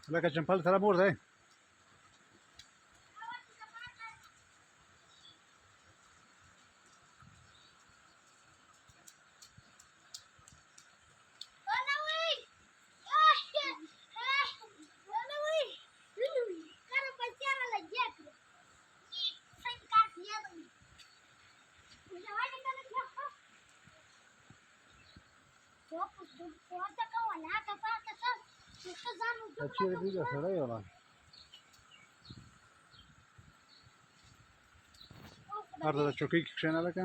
لکه چمپل سره مور دی. چیرې دی دا سړی ولا هر ځای چوکۍ کې کښېنه لکه